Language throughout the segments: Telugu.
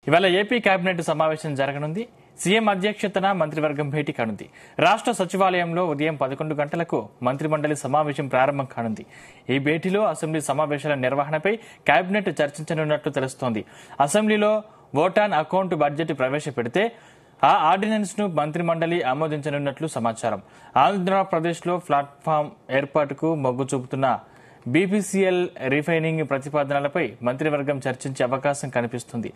ఇవాళ ఏపీ కేబినెట్ సమావేశం జరగనుంది. సీఎం అధ్యక్షతన మంత్రివర్గం భేటీ కానుంది. రాష్ట్ర సచివాలయంలో ఉదయం 11 గంటలకు మంత్రిమండలి సమావేశం ప్రారంభం కానుంది. ఈ భేటీలో అసెంబ్లీ సమావేశాల నిర్వహణపై కేబినెట్ చర్చించనున్నట్లు తెలుస్తోంది. అసెంబ్లీలో ఓట్ ఆన్ అకౌంట్ బడ్జెట్ ప్రవేశపెడితే ఆ ఆర్డినెన్స్ ను మంత్రిమండలి ఆమోదించనున్నట్లు సమాచారం. ఆంధ్రప్రదేశ్లో ప్లాట్ఫామ్ ఏర్పాటుకు మొగ్గు చూపుతున్న బీపీసీఎల్ రీఫైనింగ్ ప్రతిపాదనలపై మంత్రివర్గం చర్చించే అవకాశం కనిపిస్తుంది.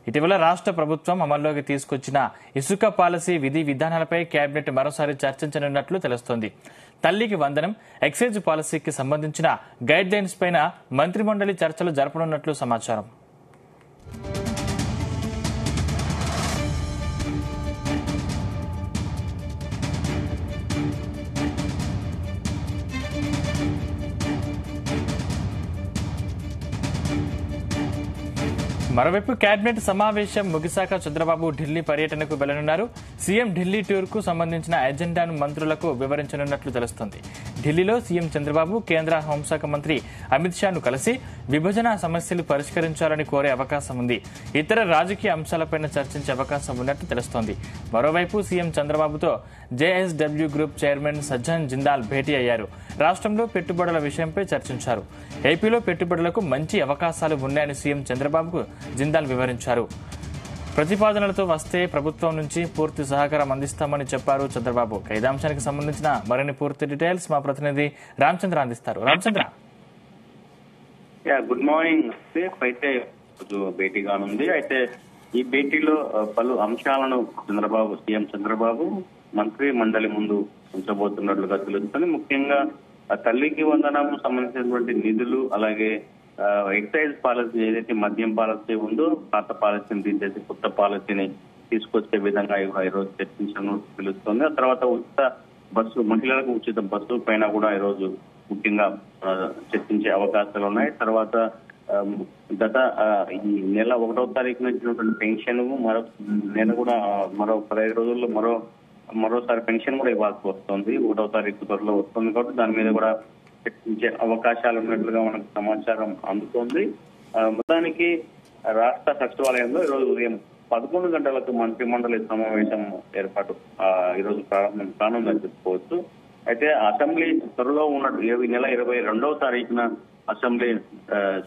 ఇటీవల రాష్ట్ర ప్రభుత్వం అమల్లోకి తీసుకొచ్చిన ఇసుక పాలసీ విధి విధానాలపై కేబినెట్ మరోసారి చర్చించనున్నట్లు తెలుస్తోంది. తల్లికి వందనం, ఎక్సైజ్ పాలసీకి సంబంధించిన గైడ్ లైన్స్ పైన మంత్రిమండలి చర్చలు జరపనున్నట్లు సమాచారం. మరోవైపు కేబినెట్ సమావేశం ముగిశాక చంద్రబాబు ఢిల్లీ పర్యటనకు వెళ్లనున్నారు. సీఎం ఢిల్లీ టూర్ కు సంబంధించిన ఎజెండాను మంత్రులకు వివరించనున్నట్లు తెలుస్తోంది. ఢిల్లీలో సీఎం చంద్రబాబు కేంద్ర హోంశాఖ మంత్రి అమిత్ షాను కలిసి విభజన సమస్యలు పరిష్కరించాలని కోరే అవకాశం ఉంది. ఇతర రాజకీయ అంశాలపై చర్చించే అవకాశం ఉన్నట్లు తెలుస్తోంది. మరోవైపు సీఎం చంద్రబాబుతో JSW group chairman Sajjan Jindal భేటీ అయ్యారు. రాష్ట్రంలో పెట్టుబడుల విషయంపై చర్చించారు. ఏపీలో పెట్టుబడులకు మంచి అవకాశాలు ఉన్నాయని సీఎం చంద్రబాబుకు జిందాల్ వివరించారు. ప్రతిపాదనలతో వస్తే ప్రభుత్వం నుంచి పూర్తి సహకారం అందిస్తామని చెప్పారు చంద్రబాబు. ఖైదాంశానికి సంబంధించిన మరిన్ని పూర్తి డీటెయిల్స్ మా ప్రతినిధి రామచంద్ర అందిస్తారు. Ramachandra, good morning. అయితే భేటీ కానుంది. అయితే ఈ భేటీలో పలు అంశాలను సీఎం చంద్రబాబు మంత్రి మండలి ముందు ఉంచబోతున్నట్లుగా తెలుస్తుంది. ముఖ్యంగా తల్లికి వందనం సంబంధించినటువంటి నిధులు, అలాగే ఎక్సైజ్ పాలసీ ఏదైతే మద్యం పాలసీ ఉందో పాత పాలసీని తీసేసి కొత్త పాలసీని తీసుకొచ్చే విధంగా ఈరోజు చర్చించడం తెలుస్తుంది. ఆ తర్వాత ఉచిత బస్సు, మహిళలకు ఉచిత బస్సు పైన కూడా ఈరోజు ముఖ్యంగా చర్చించే అవకాశాలు ఉన్నాయి. తర్వాత గత ఈ నెల 1వ తారీఖున ఇచ్చినటువంటి పెన్షన్ మరో నెల కూడా మరో 15 రోజుల్లో మరోసారి పెన్షన్ కూడా ఇవ్వాల్సి వస్తుంది. 1వ తారీఖు త్వరలో వస్తుంది కాబట్టి దాని మీద కూడా చర్చించే అవకాశాలు ఉన్నట్లుగా మనకు సమాచారం అందుతోంది. మొత్తానికి రాష్ట్ర సచివాలయంలో ఈరోజు ఉదయం 11 గంటలకు మంత్రిమండలి సమావేశం ఏర్పాటు ఈరోజు ప్రారంభం కానుందని చెప్పుకోవచ్చు. అయితే అసెంబ్లీ త్వరలో ఉన్నట్టు ఈ నెల 22వ తారీఖున అసెంబ్లీ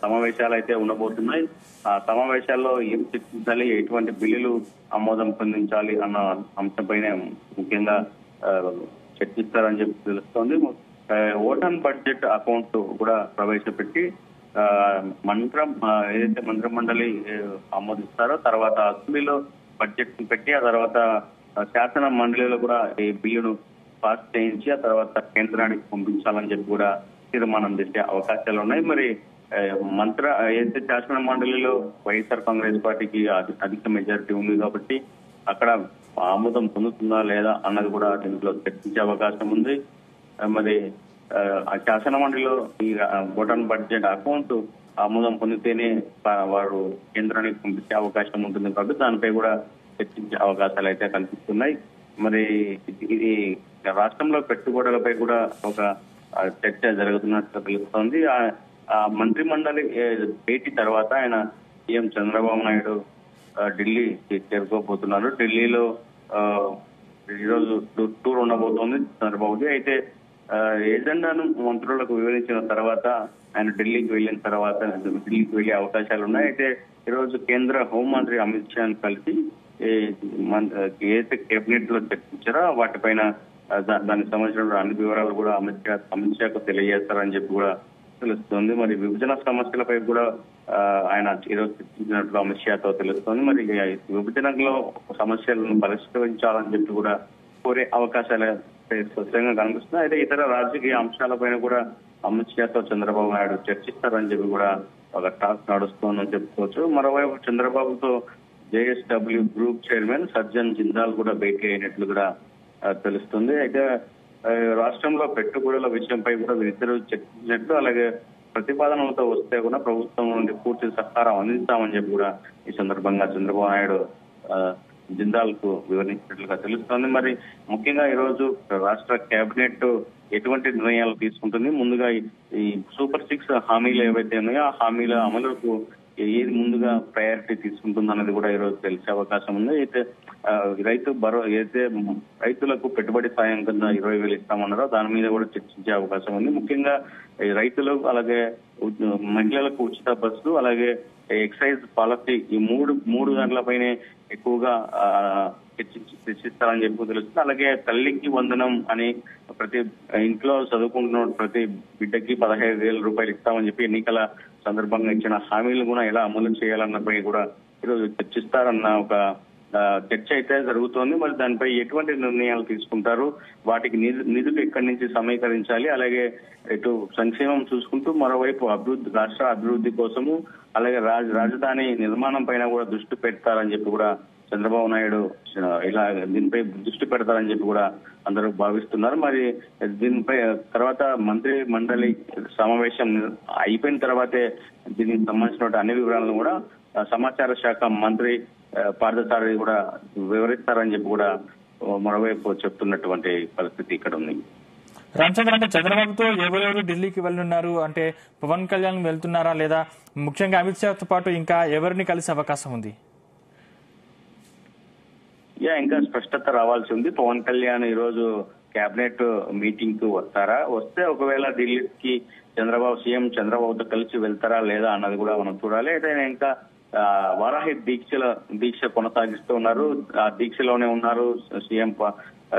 సమావేశాలు అయితే ఉండబోతున్నాయి. ఆ సమావేశాల్లో ఏం చర్చించాలి, ఎటువంటి బిల్లులు ఆమోదం పొందించాలి అన్న అంశంపైనే ముఖ్యంగా చర్చిస్తారని చెప్పి తెలుస్తోంది. ఓట్ ఆన్ బడ్జెట్ అకౌంట్ కూడా ప్రవేశపెట్టి ఏదైతే మంత్రిమండలి ఆమోదిస్తారో తర్వాత అసెంబ్లీలో బడ్జెట్ పెట్టి ఆ తర్వాత శాసన మండలిలో కూడా ఈ బిల్లును పాస్ చేయించి ఆ తర్వాత కేంద్రానికి పంపించాలని చెప్పి కూడా తీర్మానం చేసే అవకాశాలు ఉన్నాయి. మరి ఏదైతే శాసన మండలిలో వైఎస్ఆర్ కాంగ్రెస్ పార్టీకి అధిక మెజారిటీ ఉంది కాబట్టి అక్కడ ఆమోదం పొందుతుందా లేదా అన్నది కూడా దీంట్లో చర్చించే అవకాశం ఉంది. మరి ఆ శాసన మండలిలో ఈ ఓట్ ఆన్ బడ్జెట్ అకౌంట్ ఆమోదం పొందితేనే వారు కేంద్రానికి పంపించే అవకాశం ఉంటుంది కాబట్టి దానిపై కూడా చర్చించే అవకాశాలు అయితే కనిపిస్తున్నాయి. మరి ఇది రాష్ట్రంలో పెట్టుబడులపై కూడా ఒక చర్చ జరుగుతున్నట్టు తెలుస్తోంది. ఆ మంత్రి మండలి భేటీ తర్వాత ఆయన సీఎం చంద్రబాబు నాయుడు ఢిల్లీ చేరుకోబోతున్నారు. ఢిల్లీలో ఈరోజు టూర్ ఉండబోతోంది చంద్రబాబుది. అయితే ఎజెండాను మంత్రులకు వివరించిన తర్వాత ఆయన ఢిల్లీకి వెళ్లే అవకాశాలు ఉన్నాయి. అయితే ఈరోజు కేంద్ర హోంమంత్రి అమిత్ షాను కలిసి ఏదైతే కేబినెట్ లో చర్చించారో వాటిపైన దానికి సంబంధించిన అన్ని వివరాలు కూడా అమిత్ షాకు తెలియజేస్తారని చెప్పి కూడా తెలుస్తుంది. మరి విభజన సమస్యలపై కూడా ఆయన ఈరోజు చర్చించినట్లు అమిత్ షాతో తెలుస్తోంది. మరి విభజనలో సమస్యలను పరిష్కరించాలని చెప్పి కూడా కోరే అవకాశాలు స్పష్టంగా కనిపిస్తున్నాయి. అయితే ఇతర రాజకీయ అంశాలపైన కూడా అమిత్ షాతో చంద్రబాబు నాయుడు చర్చిస్తారని చెప్పి కూడా ఒక టాక్ నడుస్తోందని చెప్పుకోవచ్చు. మరోవైపు చంద్రబాబుతో JSW group chairman Sajjan Jindal కూడా భేటీ అయినట్లు కూడా తెలుస్తుంది. అయితే రాష్ట్రంలో పెట్టుబడుల విషయంపై కూడా వీరిద్దరూ చర్చించినట్లు, అలాగే ప్రతిపాదనలతో వస్తే కూడా ప్రభుత్వం నుండి పూర్తి సహకారం అందిస్తామని చెప్పి కూడా ఈ సందర్భంగా చంద్రబాబు నాయుడు జిందాల్ కు వివరించినట్లుగా తెలుస్తోంది. మరి ముఖ్యంగా ఈ రోజు రాష్ట్ర కేబినెట్ ఎటువంటి నిర్ణయాలు తీసుకుంటుంది, ముందుగా ఈ సూపర్ 6 హామీలు ఏవైతే ఉన్నాయో ఆ హామీల అమలుకు ఏది ముందుగా ప్రయారిటీ తీసుకుంటుందన్నది కూడా ఈరోజు తెలిసే అవకాశం ఉంది. అయితే రైతులకు పెట్టుబడి సాయం కింద 20,000 ఇస్తామన్నారో దాని మీద కూడా చర్చించే అవకాశం ఉంది. ముఖ్యంగా రైతులు అలాగే మహిళలకు ఉచిత బస్సు అలాగే ఎక్సైజ్ పాలసీ ఈ మూడు దాంట్లపైనే ఎక్కువగా చర్చిస్తారని చెప్పి తెలుస్తుంది. అలాగే తల్లికి వందనం అని ప్రతి ఇంట్లో చదువుకుంటున్న ప్రతి బిడ్డకి 15,000 రూపాయలు ఇస్తామని చెప్పి ఎన్నికల సందర్భంగా ఇచ్చిన హామీలు కూడా ఎలా అమలు చేయాలన్నపై కూడా ఈరోజు చర్చిస్తారన్న ఒక చర్చ అయితే జరుగుతోంది. మరి దానిపై ఎటువంటి నిర్ణయాలు తీసుకుంటారు, వాటికి నిధులు ఎక్కడి నుంచి సమీకరించాలి, అలాగే ఇటు సంక్షేమం చూసుకుంటూ మరోవైపు రాష్ట్ర అభివృద్ధి కోసము అలాగే రాజధాని నిర్మాణం పైన కూడా దృష్టి పెడతారని చెప్పి కూడా చంద్రబాబు నాయుడు ఇలా దీనిపై దృష్టి పెడతారని చెప్పి కూడా అందరూ భావిస్తున్నారు. మరి దీనిపై తర్వాత మంత్రి మండలి సమావేశం అయిపోయిన తర్వాతే దీనికి సంబంధించిన అన్ని వివరాలను కూడా సమాచార శాఖ మంత్రి పార్థసారథి కూడా వివరిస్తారని చెప్పి కూడా మరోవైపు చెప్తున్నటువంటి పరిస్థితి ఇక్కడ ఉంది. రామచంద్ర, అంటే చంద్రబాబుతో ఎవరెవరు ఢిల్లీకి వెళ్ళున్నారు? అంటే పవన్ కళ్యాణ్ వెళ్తున్నారా లేదా ముఖ్యంగా అమిత్ షాతో పాటు ఇంకా ఎవరిని కలిసే అవకాశం ఉంది? ఇంకా స్పష్టత రావాల్సి ఉంది. పవన్ కళ్యాణ్ ఈ రోజు కేబినెట్ మీటింగ్ కు వస్తారా, వస్తే ఒకవేళ ఢిల్లీకి సీఎం చంద్రబాబుతో కలిసి వెళ్తారా లేదా అన్నది కూడా మనం చూడాలి. అయితే ఇంకా వారాహి దీక్ష కొనసాగిస్తూ ఉన్నారు. ఆ దీక్షలోనే ఉన్నారు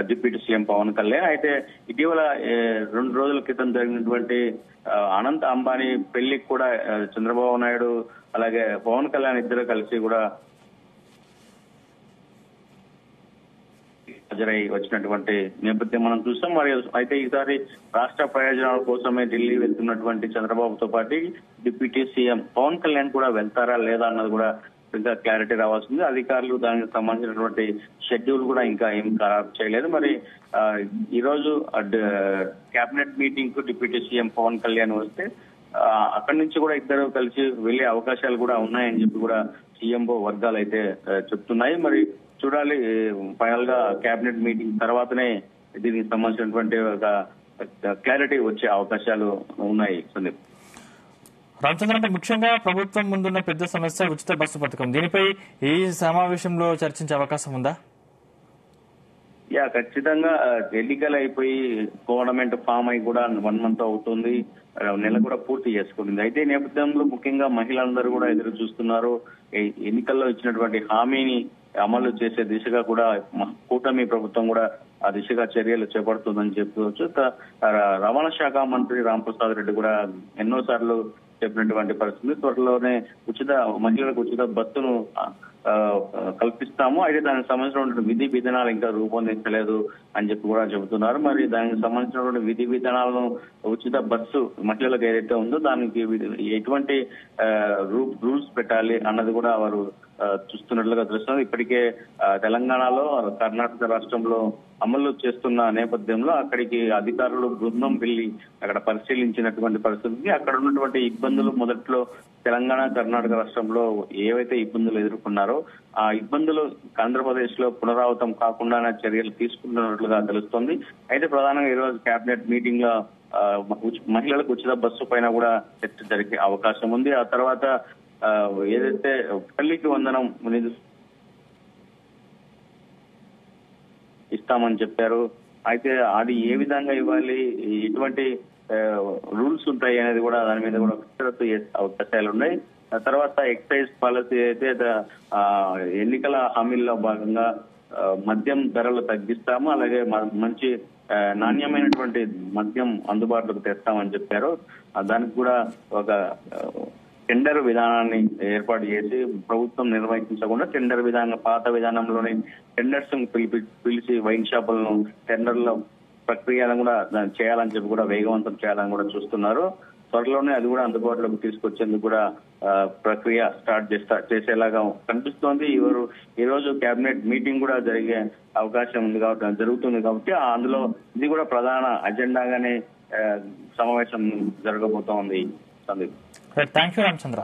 డిప్యూటీ సీఎం పవన్ కళ్యాణ్. అయితే ఇటీవల 2 రోజుల క్రితం జరిగినటువంటి అనంత్ అంబానీ పెళ్లికి కూడా చంద్రబాబు నాయుడు అలాగే పవన్ కళ్యాణ్ ఇద్దరు కలిసి కూడా హాజరై వచ్చినటువంటి నేపథ్యం మనం చూస్తాం. మరి అయితే ఈసారి రాష్ట్ర ప్రయోజనాల కోసమే ఢిల్లీ వెళ్తున్నటువంటి చంద్రబాబుతో పాటు డిప్యూటీ సీఎం పవన్ కళ్యాణ్ కూడా వెళ్తారా లేదా అన్నది కూడా ఇంకా క్లారిటీ రావాల్సింది. అధికారులు దానికి సంబంధించినటువంటి షెడ్యూల్ కూడా ఇంకా ఏం ఖరారు చేయలేదు. మరి ఈ రోజు కేబినెట్ మీటింగ్ కు డిప్యూటీ సీఎం పవన్ కళ్యాణ్ వస్తే అక్కడి నుంచి కూడా ఇద్దరు కలిసి వెళ్లే అవకాశాలు కూడా ఉన్నాయని చెప్పి కూడా సీఎంఓ వర్గాలు అయితే చెప్తున్నాయి. మరి చూడాలి, ఫైనల్ గా కేబినెట్ మీటింగ్ తర్వాతనే దీనికి సంబంధించినటువంటి ఒక క్లారిటీ వచ్చే అవకాశాలు ఉన్నాయి. సందీప్, రామచంద్ర, అంటే ముఖ్యంగా ప్రభుత్వం ముందున్న పెద్ద సమస్య ఉచిత బస్సు పథకం. దీనిపై ఈ సమావేశంలో చర్చించే అవకాశం ఉందా? ఖచ్చితంగా ఎన్నికలు అయిపోయి గవర్నమెంట్ ఫామ్ అయి కూడా 1 month అవుతుంది, నెల కూడా పూర్తి చేసుకుంది. అయితే ఈ నేపథ్యంలో ముఖ్యంగా మహిళలందరూ కూడా ఎదురు చూస్తున్నారు. ఎన్నికల్లో ఇచ్చినటువంటి హామీని అమలు చేసే దిశగా కూడా కూటమి ప్రభుత్వం కూడా ఆ దిశగా చర్యలు చేపడుతుందని చెప్పుకోవచ్చు. రవాణా శాఖ మంత్రి రాంప్రసాద్ రెడ్డి కూడా ఎన్నోసార్లు చెప్పినటువంటి పరిస్థితి, త్వరలోనే మహిళలకు ఉచిత బస్సును కల్పిస్తాము, అయితే దానికి సంబంధించినటువంటి విధి విధానాలు ఇంకా రూపొందించలేదు అని చెప్పి కూడా చెబుతున్నారు. మరి దానికి సంబంధించినటువంటి విధి విధానాలను ఉచిత బస్సు మహిళలకు ఏదైతే ఉందో దానికి ఎటువంటి రూల్స్ పెట్టాలి అన్నది కూడా వారు చూస్తున్నట్లుగా తెలుస్తుంది. ఇప్పటికే తెలంగాణలో కర్ణాటక రాష్ట్రంలో అమలు చేస్తున్న నేపథ్యంలో అక్కడికి అధికారులు బృందం వెళ్లి అక్కడ పరిశీలించినటువంటి పరిస్థితి. అక్కడ ఉన్నటువంటి ఇబ్బందులు మొదట్లో తెలంగాణ కర్ణాటక రాష్ట్రంలో ఏవైతే ఇబ్బందులు ఎదుర్కొన్నారో ఆ ఇబ్బందులు ఆంధ్రప్రదేశ్ లో పునరావృతం కాకుండా చర్యలు తీసుకుంటున్నట్లుగా తెలుస్తోంది. అయితే ప్రధానంగా ఈ రోజు కేబినెట్ మీటింగ్ లో మహిళలకు ఉచిత బస్సు పైన కూడా చర్చ జరిగే అవకాశం ఉంది. ఆ తర్వాత ఏదైతే తల్లికి వందనం ఇస్తామని చెప్పారు, అయితే అది ఏ విధంగా ఇవ్వాలి, ఎటువంటి రూల్స్ ఉంటాయి అనేది కూడా దాని మీద కూడా కసరత్తు చేసే అవకాశాలు ఉన్నాయి. తర్వాత ఎక్సైజ్ పాలసీ అయితే ఎన్నికల హామీల్లో భాగంగా మద్యం ధరలు తగ్గిస్తాము, అలాగే మంచి నాణ్యమైనటువంటి మద్యం అందుబాటులోకి తెస్తామని చెప్పారు. దానికి కూడా ఒక టెండర్ విధానాన్ని ఏర్పాటు చేసి ప్రభుత్వం నిర్వహించకుండా టెండర్ విధానం పాత విధానంలోనే టెండర్స్ పిలిచి వైన్ షాపులను టెండర్ల ప్రక్రియను కూడా చేయాలని చెప్పి కూడా వేగవంతం చేయాలని కూడా చూస్తున్నారు. త్వరలోనే అది కూడా అందుబాటులోకి తీసుకొచ్చేందుకు కూడా ప్రక్రియ స్టార్ట్ చేసేలాగా కనిపిస్తోంది. ఈ రోజు కేబినెట్ మీటింగ్ కూడా జరిగే అవకాశం ఉంది జరుగుతుంది కాబట్టి అందులో ఇది కూడా ప్రధాన అజెండాగానే సమావేశం జరగబోతోంది. Sandeep, thank you Ramachandra.